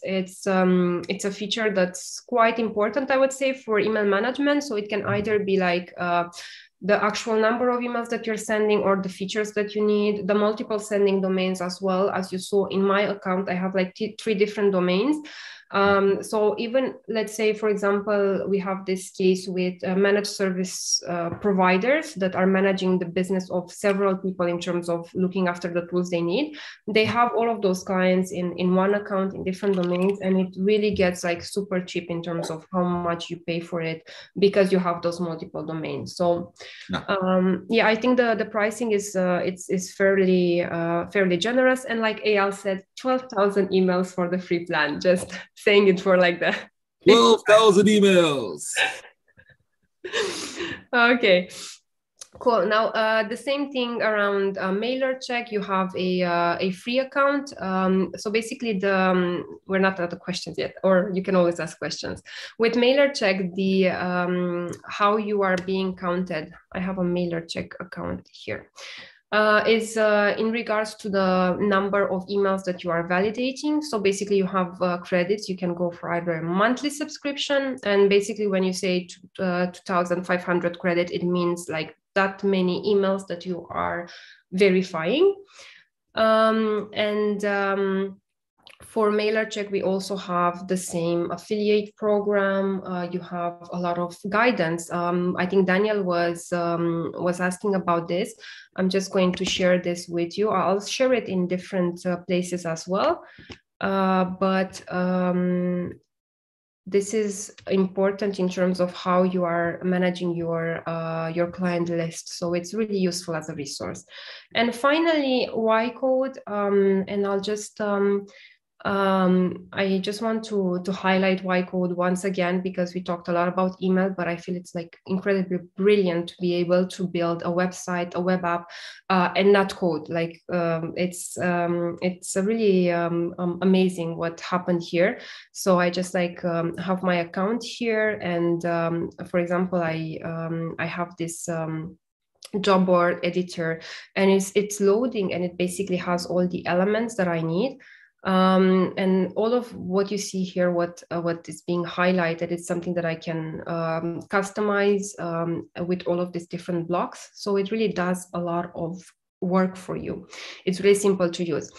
it's a feature that's quite important, I would say, for email management. So it can either be like the actual number of emails that you're sending, or the features that you need, the multiple sending domains as well. As you saw in my account, I have like 3 different domains. So even, let's say, for example, we have this case with managed service providers that are managing the business of several people in terms of looking after the tools they need. They have all of those clients in one account in different domains, and it really gets like super cheap in terms of how much you pay for it, because you have those multiple domains. So I think the pricing is it's fairly generous. And like Eyal said, 12,000 emails for the free plan, just saying it for like the 12,000 emails. Okay, cool. Now the same thing around MailerCheck. You have a free account. So basically we're not at the questions yet, or you can always ask questions. With MailerCheck, the how you are being counted. I have a MailerCheck account here. Is in regards to the number of emails that you are validating. So basically you have credits. You can go for either a monthly subscription, and basically when you say 2,500 credit, it means like that many emails that you are verifying. For MailerCheck, we also have the same affiliate program. You have a lot of guidance. I think Daniel was asking about this. I'm just going to share this with you. I'll share it in different places as well. But this is important in terms of how you are managing your client list. So it's really useful as a resource. And finally, Y-code, and I'll just I just want to highlight Y-code once again, because we talked a lot about email, but I feel it's like incredibly brilliant to be able to build a website, a web app, and not code. Like it's really amazing what happened here. So I just have my account here, and for example, I have this job board editor, and it's loading, and it basically has all the elements that I need. And all of what you see here, what is being highlighted, is something that I can customize with all of these different blocks. So it really does a lot of work for you. It's really simple to use.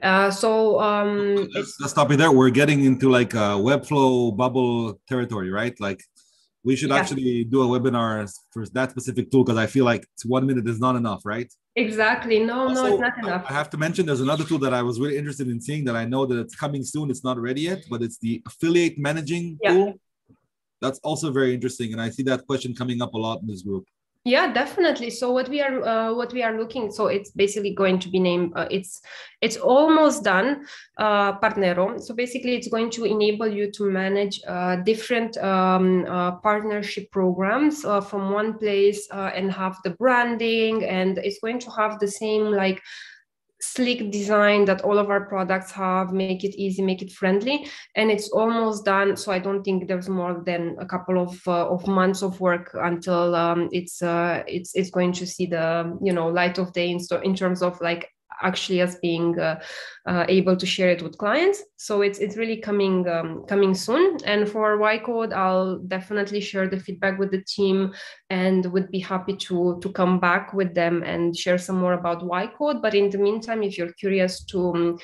Let's stop you there. We're getting into like a Webflow bubble territory, right? Like We should actually do a webinar for that specific tool because I feel like 1 minute is not enough, right? Exactly. No, Also, no, it's not enough. I have to mention there's another tool that I was really interested in seeing that I know that it's coming soon. It's not ready yet, but it's the affiliate managing tool. That's also very interesting. And I see that question coming up a lot in this group. Yeah, definitely. So what we are looking, so it's basically going to be named, it's almost done, Partnero. So basically it's going to enable you to manage different partnership programs from one place and have the branding, and it's going to have the same like sleek design that all of our products have, make it easy, make it friendly, and it's almost done. So I don't think there's more than a couple of months of work until it's going to see the light of day in terms of like actually us being able to share it with clients. So it's really coming soon. And for Y Code, I'll definitely share the feedback with the team and would be happy to come back with them and share some more about Y Code. But in the meantime, if you're curious to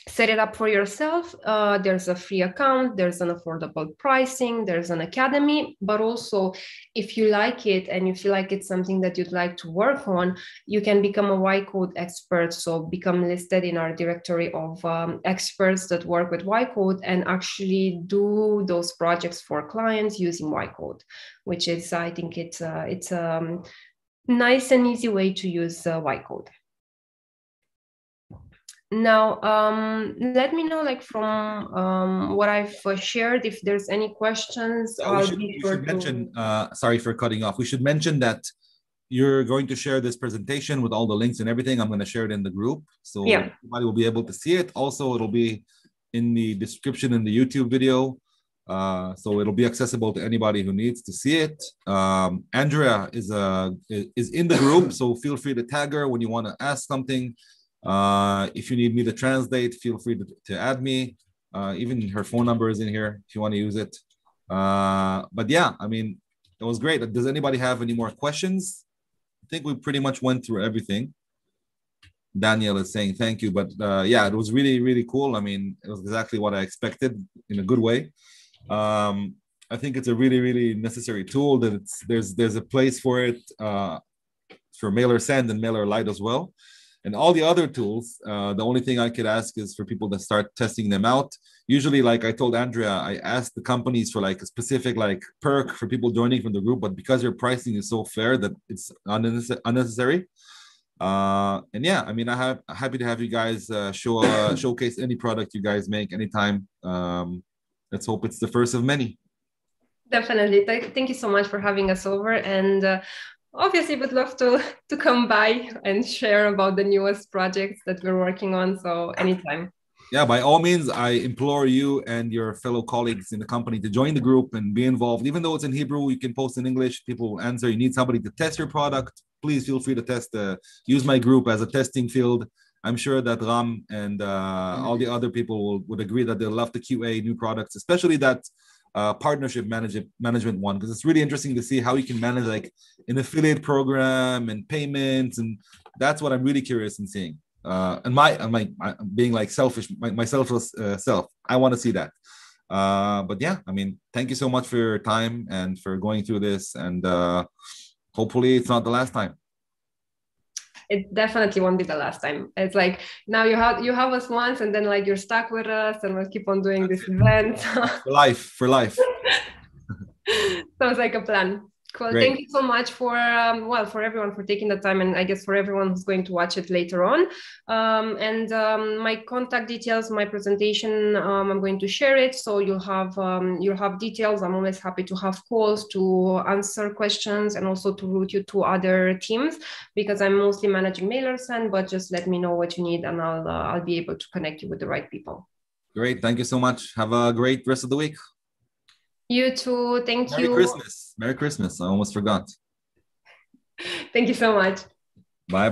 set it up for yourself, there's a free account, there's an affordable pricing, there's an academy, but also if you like it and you feel like it's something that you'd like to work on, you can become a Y Code expert. So become listed in our directory of experts that work with Y Code and actually do those projects for clients using Y Code, which is, I think it's a nice and easy way to use Y Code. Now, let me know, like from what I've shared, if there's any questions. We should mention, sorry for cutting off. We should mention that you're going to share this presentation with all the links and everything. I'm going to share it in the group. So everybody will be able to see it. Also, it'll be in the description in the YouTube video. So it'll be accessible to anybody who needs to see it. Andrea is in the group, so feel free to tag her when you want to ask something. If you need me to translate, feel free to add me. Even her phone number is in here if you want to use it. But yeah, I mean, it was great. Does anybody have any more questions? I think we pretty much went through everything. Daniel is saying thank you, but yeah, it was really, really cool. I mean, it was exactly what I expected in a good way. I think it's a really, really necessary tool that there's a place for it for Mailersen and MailerLite as well. And all the other tools, the only thing I could ask is for people to start testing them out. Usually, like I told Andrea, I asked the companies for like a specific like perk for people joining from the group, but because your pricing is so fair that it's unnecessary. And yeah, I mean, I'm happy to have you guys showcase any product you guys make anytime. Let's hope it's the first of many. Definitely. Thank you so much for having us over. And obviously, would love to come by and share about the newest projects that we're working on. So anytime. Yeah, by all means, I implore you and your fellow colleagues in the company to join the group and be involved. Even though it's in Hebrew, you can post in English. People will answer. You need somebody to test your product. Please feel free to test. Use my group as a testing field. I'm sure that Ram and all the other people would agree that they'll love to QA new products, especially that partnership management one, because it's really interesting to see how you can manage like an affiliate program and payments, and that's what I'm really curious in seeing. And my being like selfish, my selfless self, I want to see that. But yeah, I mean, thank you so much for your time and for going through this, and hopefully it's not the last time. It definitely won't be the last time. It's like now you have us once, and then like you're stuck with us, and we'll keep on doing this event. For life. Sounds like a plan. Cool. Great. Thank you so much for for everyone for taking the time, and I guess for everyone who's going to watch it later on. My contact details, my presentation, I'm going to share it, so you'll have details. I'm always happy to have calls to answer questions and also to route you to other teams, because I'm mostly managing Mailersen, but just let me know what you need, and I'll be able to connect you with the right people. Great. Thank you so much. Have a great rest of the week. You too. Thank you. Merry Christmas. Merry Christmas. I almost forgot. Thank you so much. Bye-bye.